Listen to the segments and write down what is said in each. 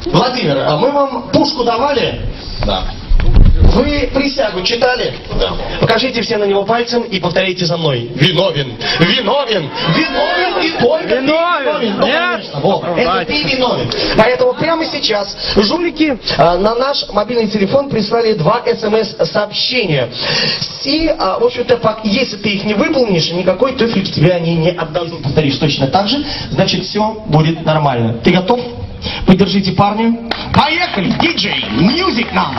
Владимир, а мы вам пушку давали? Да. Вы присягу читали? Да. Покажите все на него пальцем и повторите за мной. Виновен, виновен, виновен и только виновен. ты виновен. Ну, вот, это ты виновен. Поэтому прямо сейчас жулики на наш мобильный телефон прислали 2 смс-сообщения. И, в общем-то, если ты их не выполнишь, никакой туфельки тебе они не отдадут. Повторишь точно так же, значит, все будет нормально. Ты готов? Поддержите парня. Поехали! Диджей! Мьюзик нам!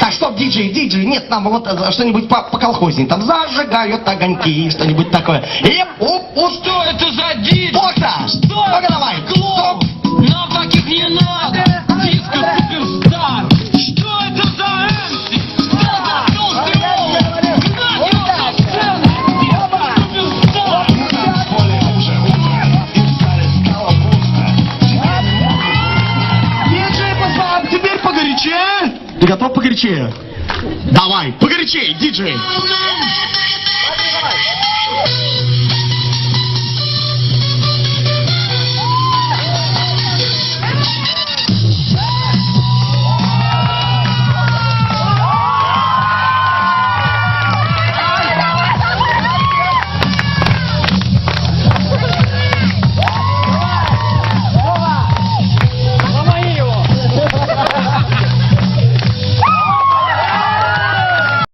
Так, стоп, диджей, нет, нам вот что-нибудь по колхозней. Там зажигают огоньки, что-нибудь такое. И Что это за диджей? Фокса! Что? Ну-ка давай! Клоун! Нам таких не надо! Диско суперстар! Что это за эмси? Что за толстый олд? Гнать его на сцену! Диско суперстар! Диджей, пацан, теперь погорячее! Ты готов погорячее? Давай, погорячее, диджей!